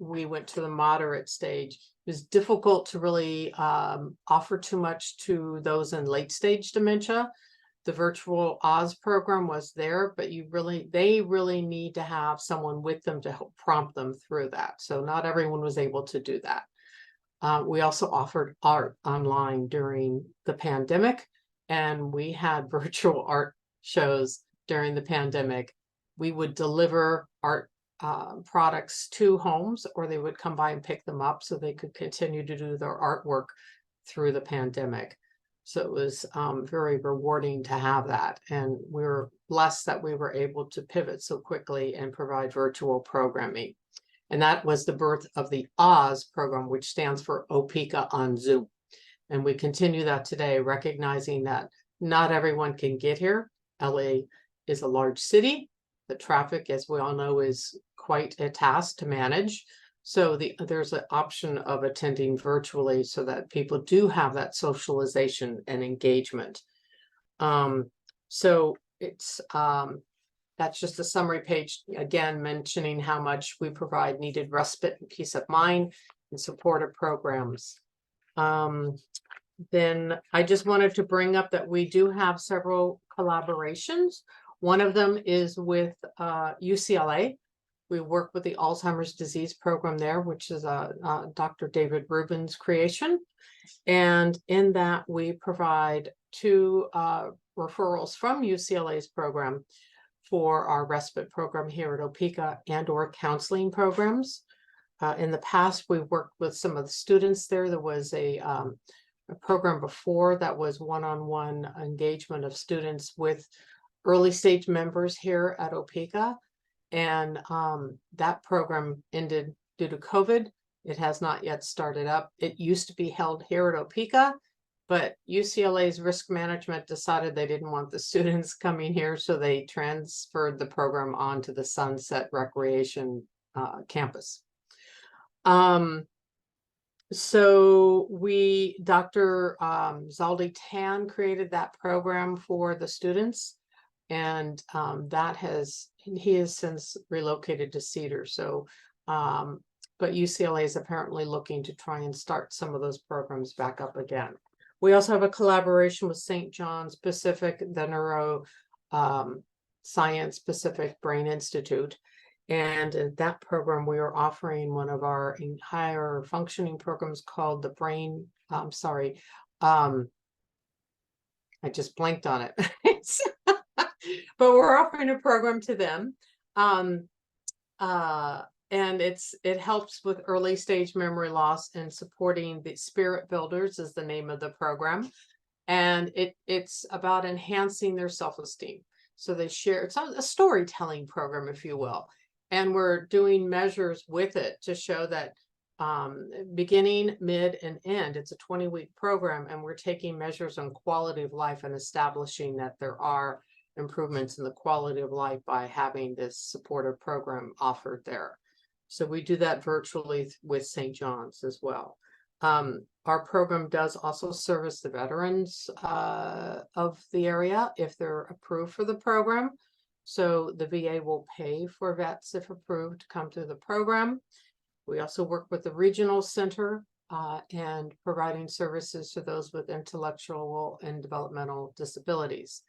we went to the moderate stage. It was difficult to really offer too much to those in late stage dementia. The virtual Oz program was there, but they really need to have someone with them to help prompt them through that. So not everyone was able to do that. We also offered art online during the pandemic, and we had virtual art shows during the pandemic. We would deliver art products to homes, or they would come by and pick them up so they could continue to do their artwork through the pandemic. So it was very rewarding to have that. And we were blessed that we were able to pivot so quickly and provide virtual programming. And that was the birth of the Oz program, which stands for OPICA on Zoom. And we continue that today, recognizing that not everyone can get here. LA is a large city. The traffic, as we all know, is quite a task to manage. So there's an option of attending virtually so that people do have that socialization and engagement. So it's that's just a summary page, again, mentioning how much we provide needed respite and peace of mind and supportive programs. Then I just wanted to bring up that we do have several collaborations. One of them is with UCLA. We work with the Alzheimer's disease program there, which is Dr. David Rubin's creation. And in that, we provide 2 referrals from UCLA's program for our respite program here at OPICA and/or counseling programs. In the past, we worked with some of the students there. There was a program before that was one-on-one engagement of students with early stage members here at OPICA. And that program ended due to COVID. It has not yet started up. It used to be held here at OPICA, but UCLA's risk management decided they didn't want the students coming here, so they transferred the program onto the Sunset Recreation campus. So Dr. Zaldi Tan created that program for the students, and he has since relocated to Cedar. So, but UCLA is apparently looking to try and start some of those programs back up again. We also have a collaboration with St. John's Pacific, the Neuro Science Pacific Brain Institute. And in that program, we are offering one of our higher functioning programs called the Brain, I just blanked on it. But we're offering a program to them. And it helps with early stage memory loss and supporting the Spirit Builders is the name of the program. And it's about enhancing their self-esteem. So they share, it's a storytelling program, if you will. And we're doing measures with it to show that beginning, mid, and end, it's a 20-week program, and we're taking measures on quality of life and establishing that there are improvements in the quality of life by having this supportive program offered there. So we do that virtually with St. John's as well. Our program does also service the veterans of the area if they're approved for the program. So the VA will pay for vets, if approved, to come through the program. We also work with the regional center and providing services to those with intellectual and developmental disabilities.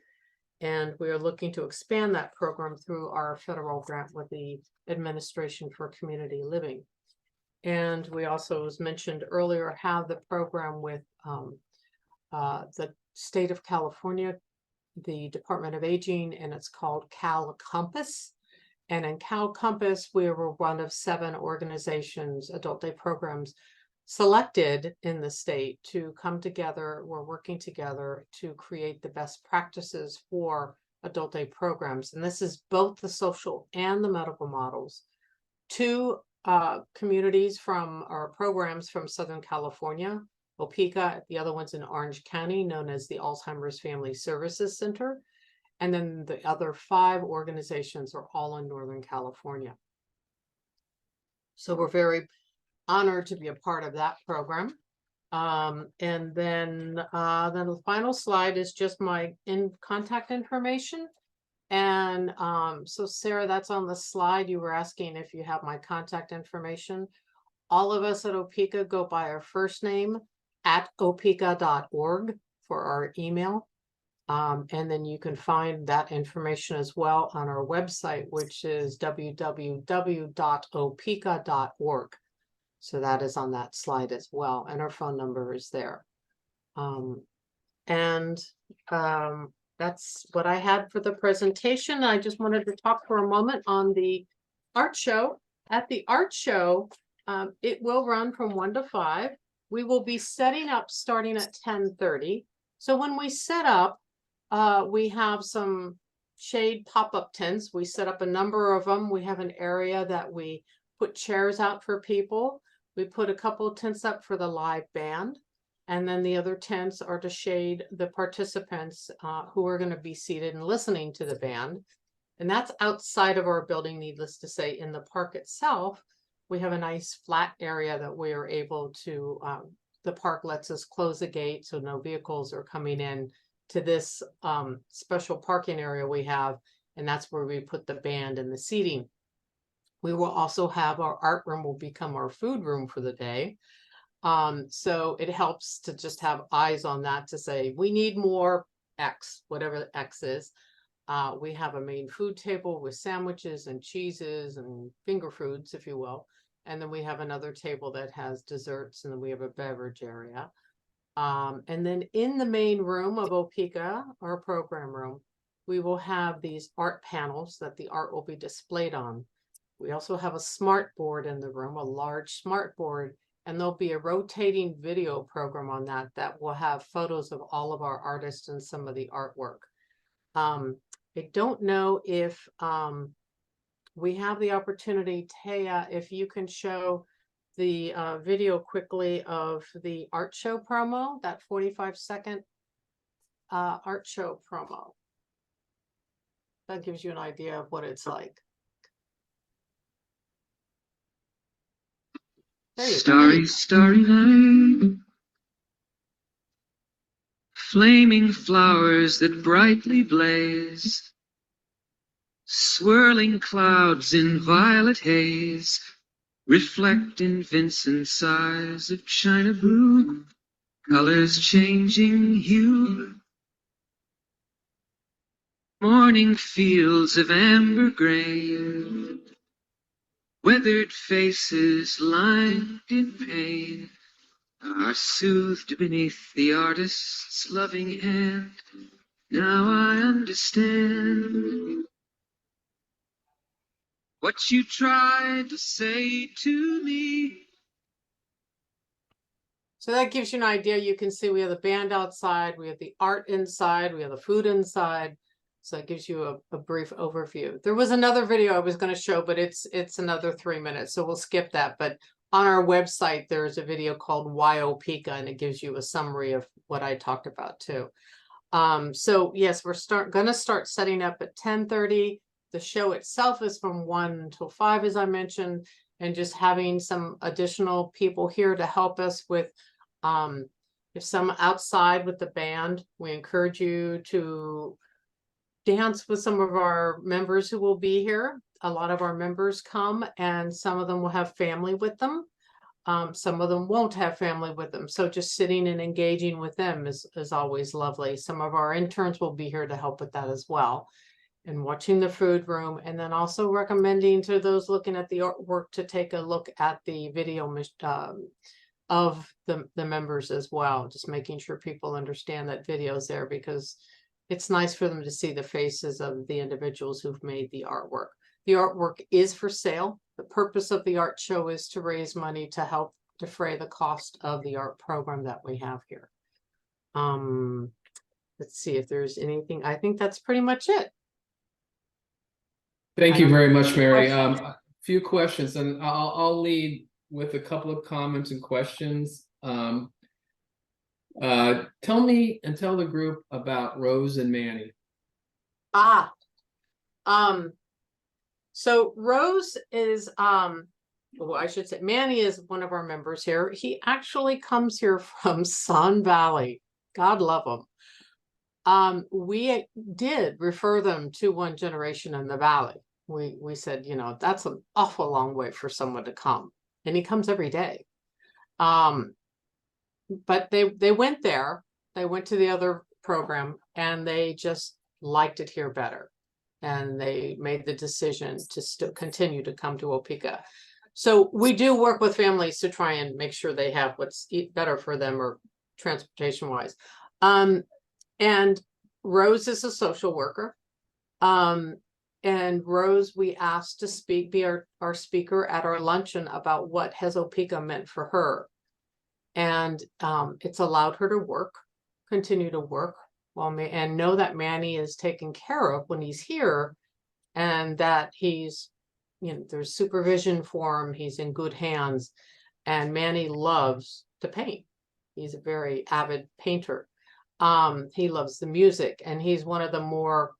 And we are looking to expand that program through our federal grant with the Administration for Community Living. And we also, as mentioned earlier, have the program with the state of California, the Department of Aging, and it's called Cal Compass. And in Cal Compass, we were one of 7 organizations, adult day programs, selected in the state to come together. We're working together to create the best practices for adult day programs. And this is both the social and the medical models. Two communities from our programs from Southern California, OPICA, the other one's in Orange County, known as the Alzheimer's Family Services Center. And then the other 5 organizations are all in Northern California. So we're very honored to be a part of that program. And then the final slide is just my contact information. And so Sarah, that's on the slide. You were asking if you have my contact information. All of us at OPICA go by our first name at opica.org for our email. And then you can find that information as well on our website, which is www.opica.org. So that is on that slide as well. And our phone number is there. That's what I had for the presentation. I just wanted to talk for a moment on the art show. At the art show, it will run from 1 to 5. We will be setting up starting at 10:30. So when we set up, we have some shade pop-up tents. We set up a number of them. We have an area that we put chairs out for people. We put a couple of tents up for the live band. And then the other tents are to shade the participants who are going to be seated and listening to the band. And that's outside of our building, needless to say. In the park itself, we have a nice flat area that we are able to, the park lets us close the gate so no vehicles are coming in to this special parking area we have. And that's where we put the band and the seating. We will also have our art room will become our food room for the day. So it helps to just have eyes on that to say, we need more X, whatever the X is. We have a main food table with sandwiches and cheeses and finger foods, if you will. And then we have another table that has desserts, and then we have a beverage area. And then in the main room of OPICA, our program room, we will have these art panels that the art will be displayed on. We also have a smart board in the room, a large smart board. And there'll be a rotating video program on that will have photos of all of our artists and some of the artwork. I don't know if we have the opportunity, Taya, if you can show the video quickly of the art show promo, that 45-second art show promo. That gives you an idea of what it's like. Starry, starry night, flaming flowers that brightly blaze, swirling clouds in violet haze, reflect in Vincent's eyes of china blue, colors changing hue. Morning fields of amber grain, weathered faces lined in pain are soothed beneath the artist's loving hand. Now I understand what you tried to say to me. So that gives you an idea. You can see we have the band outside, we have the art inside, we have the food inside. So it gives you a brief overview. There was another video I was going to show, but it's another 3 minutes, so we'll skip that. But on our website, there's a video called Why OPICA, and it gives you a summary of what I talked about too. So yes, we're going to start setting up at 10:30. The show itself is from 1 until 5, as I mentioned, and just having some additional people here to help us with if some outside with the band. We encourage you to dance with some of our members who will be here. A lot of our members come, and some of them will have family with them. Some of them won't have family with them. So just sitting and engaging with them is always lovely. Some of our interns will be here to help with that as well. And watching the food room, and then also recommending to those looking at the artwork to take a look at the video of the members as well. Just making sure people understand that video's there, because it's nice for them to see the faces of the individuals who've made the artwork. The artwork is for sale. The purpose of the art show is to raise money to help defray the cost of the art program that we have here. Let's see if there's anything. I think that's pretty much it. Thank I you don't- very much, Mary. Questions? A few questions, and I'll lead with a couple of comments and questions. Tell me and tell the group about Rose and Manny. So Rose is, well, I should say Manny is one of our members here. He actually comes here from Sun Valley. God love him. We did refer them to One Generation in the Valley. We said, you know, that's an awful long way for someone to come, and he comes every day. But they went there, they went to the other program, and they just liked it here better. And they made the decision to still continue to come to OPICA. So we do work with families to try and make sure they have what's better for them or transportation wise. And Rose is a social worker. And Rose, we asked to be our speaker at our luncheon about what has OPICA meant for her. And it's allowed her to continue to work and know that Manny is taken care of when he's here, and that he's, you know, there's supervision for him, he's in good hands. And Manny loves to paint. He's a very avid painter. He loves the music, and he's one of the more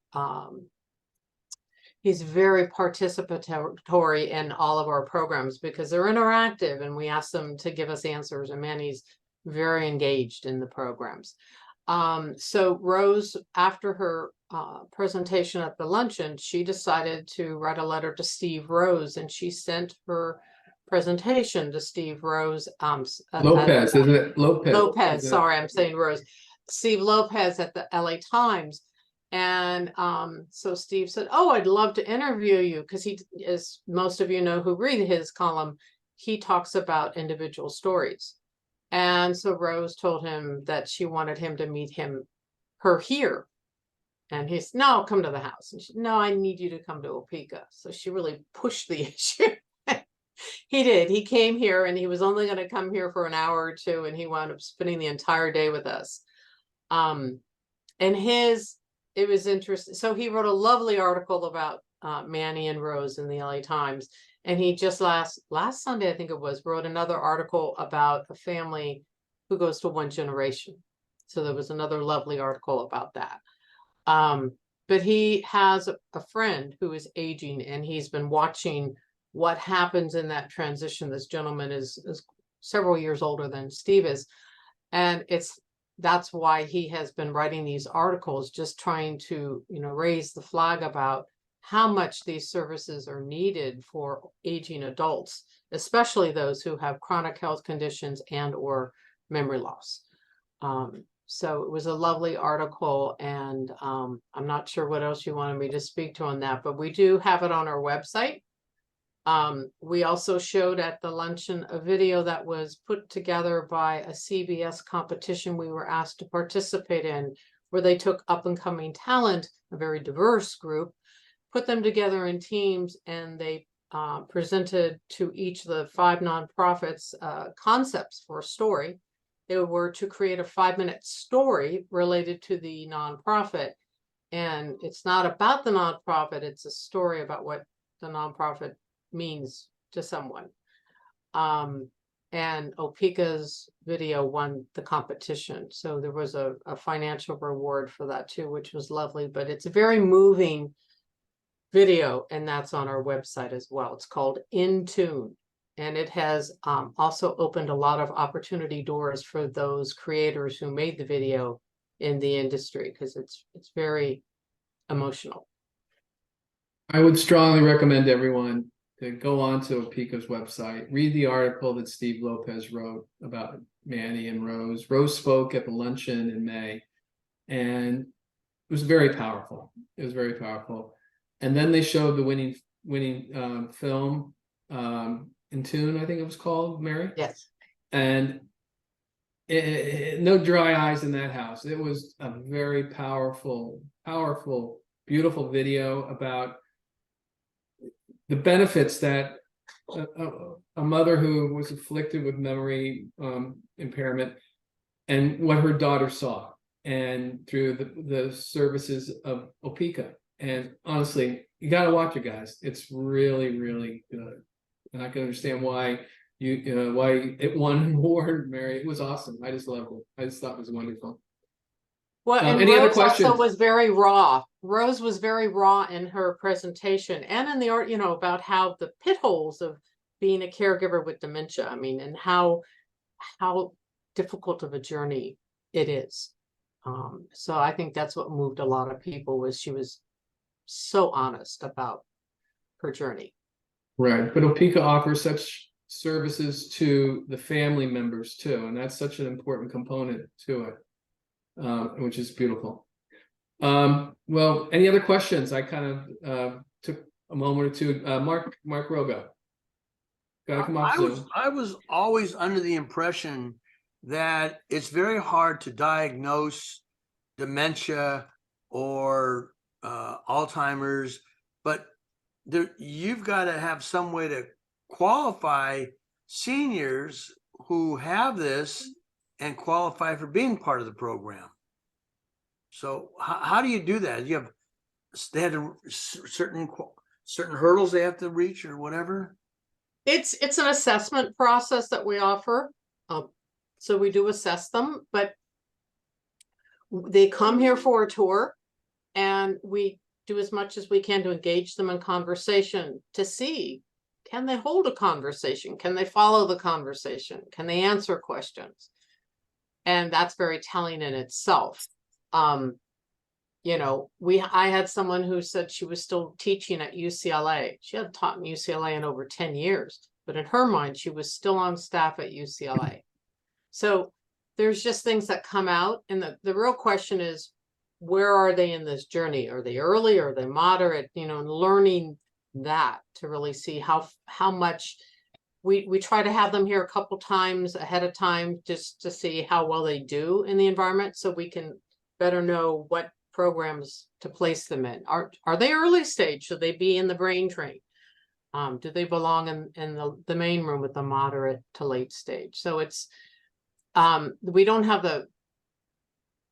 he's very participatory in all of our programs because they're interactive, and we ask them to give us answers, and Manny's very engaged in the programs. So Rose, after her presentation at the luncheon, she decided to write a letter to Steve Rose, and she sent her presentation to Steve Rose. Lopez, isn't it? Lopez, Isn't sorry, I'm saying Rose. Steve Lopez at the LA Times. And so Steve said, oh, I'd love to interview you, because he, as most of you know who read his column, he talks about individual stories. And so Rose told him that she wanted him to meet her here. And he said, no, come to the house. And she, no, I need you to come to OPICA. So she really pushed the issue. He did. He came here, and he was only going to come here for an hour or two, and he wound up spending the entire day with us. It was interesting. So he wrote a lovely article about Manny and Rose in the LA Times. And he just last Sunday, I think it was, wrote another article about a family who goes to One Generation. So there was another lovely article about that. But he has a friend who is aging, and he's been watching what happens in that transition. This gentleman is several years older than Steve is. And that's why he has been writing these articles, just trying to, you know, raise the flag about how much these services are needed for aging adults, especially those who have chronic health conditions and or memory loss. So it was a lovely article, and I'm not sure what else you wanted me to speak to on that, but we do have it on our website. We also showed at the luncheon a video that was put together by a CBS competition we were asked to participate in, where they took up and coming talent, a very diverse group, put them together in teams, and they presented to each of the 5 nonprofits concepts for a story. They were to create a 5-minute story related to the nonprofit. And it's not about the nonprofit, it's a story about what the nonprofit means to someone. And OPICA's video won the competition. So there was a financial reward for that too, which was lovely. But it's a very moving video, and that's on our website as well. It's called In Tune. And it has also opened a lot of opportunity doors for those creators who made the video in the industry, because it's very emotional. I would strongly recommend everyone to go onto OPICA's website, read the article that Steve Lopez wrote about Manny and Rose. Rose spoke at the luncheon in May, and it was very powerful. It was very powerful. And then they showed the winning film, In Tune, I think it was called, Mary? Yes. And no dry eyes in that house. It was a very powerful, beautiful video about the benefits that a mother who was afflicted with memory impairment, and what her daughter saw, and through the services of OPICA. And honestly, you got to watch it, guys. It's really, really good. And I can understand why why it won an award, Mary. It was awesome. I just loved it. I just thought it was wonderful. Well, and Any other Rose also questions? was very raw. Rose was very raw in her presentation and in the art, about how the pit holes of being a caregiver with dementia. I mean, and how difficult of a journey it is. So I think that's what moved a lot of people, was she was so honest about her journey. Right, but OPICA offers such services to the family members too, and that's such an important component to it, which is beautiful. Well, any other questions? I kind of took a moment or two. Mark Rogo. Gotta come off Zoom. I was always under the impression that it's very hard to diagnose dementia or Alzheimer's, but you've got to have some way to qualify seniors who have this and qualify for being part of the program. So how do you do that? They have certain hurdles they have to reach or whatever? It's an assessment process that we offer. So we do assess them, but they come here for a tour, and we do as much as we can to engage them in conversation to see, can they hold a conversation? Can they follow the conversation? Can they answer questions? And that's very telling in itself. I had someone who said she was still teaching at UCLA. She hadn't taught in UCLA in over 10 years, but in her mind, she was still on staff at UCLA. So there's just things that come out. And the real question is, where are they in this journey? Are they early? Are they moderate? And learning that to really see how much we try to have them here a couple times ahead of time, just to see how well they do in the environment, so we can better know what programs to place them in. Are they early stage? Should they be in the brain train? Do they belong in the main room with the moderate to late stage? So it's we don't have the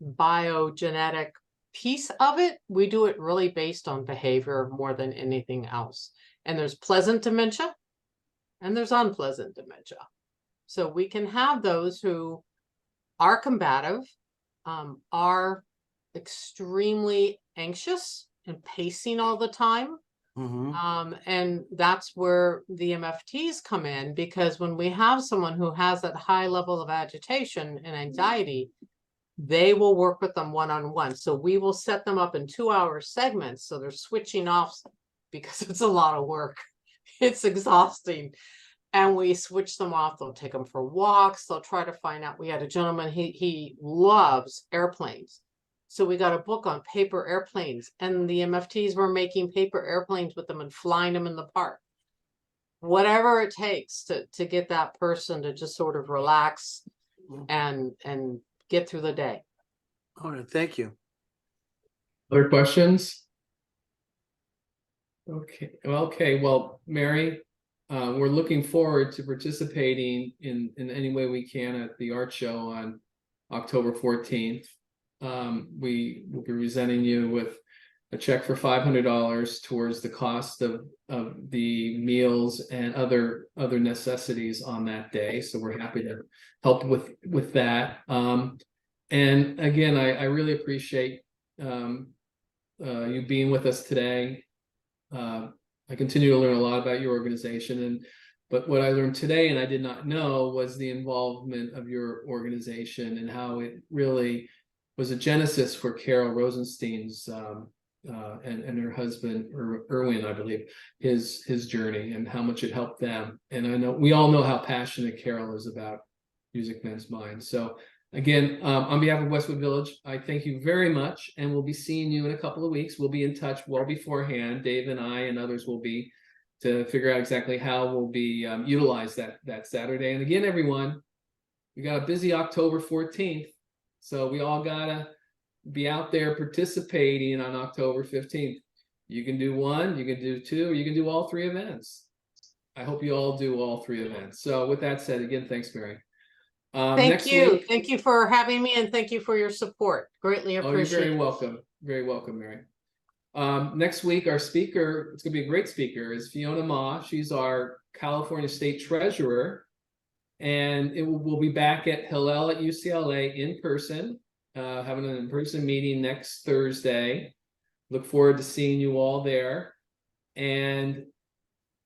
biogenetic piece of it. We do it really based on behavior more than anything else. And there's pleasant dementia and there's unpleasant dementia. So we can have those who are combative, are extremely anxious and pacing all the time. And that's where the MFTs come in, because when we have someone who has that high level of agitation and anxiety, they will work with them one-on-one. So we will set them up in 2-hour segments. So they're switching off, because it's a lot of work. It's exhausting. And we switch them off. They'll take them for walks. They'll try to find out. We had a gentleman, he loves airplanes. So we got a book on paper airplanes, and the MFTs were making paper airplanes with them and flying them in the park. Whatever it takes to get that person to just sort of relax and get through the day. All right, thank you. Other questions? Okay. Well, Mary, we're looking forward to participating in any way we can at the art show on October 14th. We will be presenting you with a check for $500 towards the cost of the meals and other necessities on that day. So we're happy to help with that. And again, I really appreciate you being with us today. I continue to learn a lot about your organization, but what I learned today, and I did not know, was the involvement of your organization and how it really was a genesis for Carol Rosenstein's and her husband Erwin, I believe, his journey, and how much it helped them. And I know we all know how passionate Carol is about Music Men's Mind. So again, on behalf of Westwood Village, I thank you very much, and we'll be seeing you in a couple of weeks. We'll be in touch well beforehand. Dave and I and others will be, to figure out exactly how we'll be utilize that Saturday. And again, everyone, we got a busy October 14th. So we all gotta be out there participating on October 15th. You can do one, you can do two, or you can do all three events. I hope you all do all 3 events. So with that said, again, thanks, Mary. Thank Next you. week, Thank you for having me and thank you for your support. Greatly oh, you're appreciate very it. welcome. Very welcome, Mary. Next week, our speaker, it's gonna be a great speaker, is Fiona Ma. She's our California State Treasurer. And we'll be back at Hillel at UCLA in person, having an in-person meeting next Thursday. Look forward to seeing you all there. And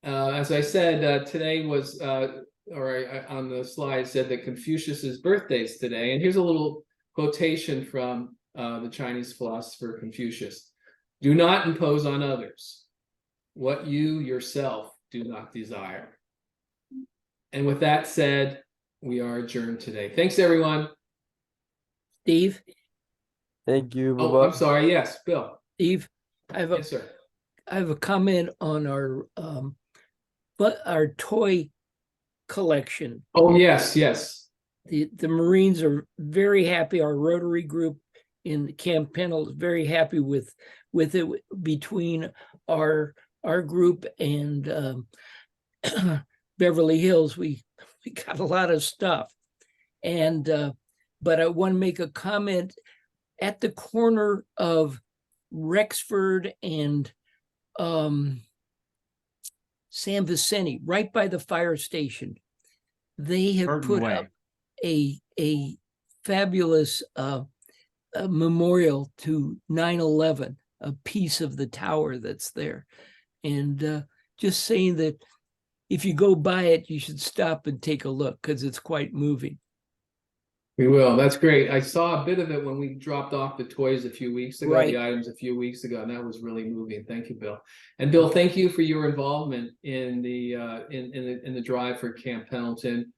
as I said, today was, on the slide said that Confucius's birthday is today. And here's a little quotation from the Chinese philosopher Confucius. Do not impose on others what you yourself do not desire. And with that said, we are adjourned today. Thanks, everyone. Steve, Thank you. Oh, Bye-bye. I'm sorry. Yes, Bill. Steve, I have Yes, sir. a comment on our toy collection. Oh, yes, yes. The Marines are very happy. Our Rotary group in Camp Pendle is very happy with it between our group and Beverly Hills. We got a lot of stuff. And but I want to make a comment at the corner of Rexford and San Vicente, right by the fire station. They have Burton put Way. up a fabulous a memorial to 9/11, a piece of the tower that's there. And just saying that if you go by it, you should stop and take a look because it's quite moving. We will. That's great. I saw a bit of it when we dropped off the toys a few weeks ago, Right. the items a few weeks ago, and that was really moving. Thank you, Bill. And Bill, thank you for your involvement in the in the drive for Camp Pendleton.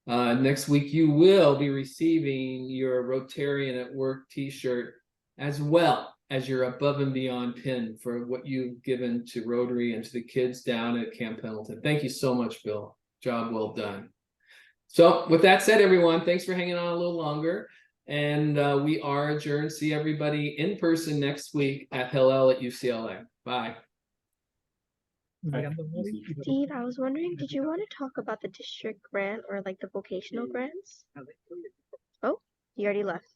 Next week, you will be receiving your Rotarian at Work T-shirt, as well as your Above and Beyond pin for what you've given to Rotary and to the kids down at Camp Pendleton. Thank you so much, Bill. Job well done. So with that said, everyone, thanks for hanging on a little longer. And we are adjourned. See everybody in person next week at Hillel at UCLA. Bye. Steve, I was wondering, did you want to talk about the district grant or like the vocational grants? Oh, you already left.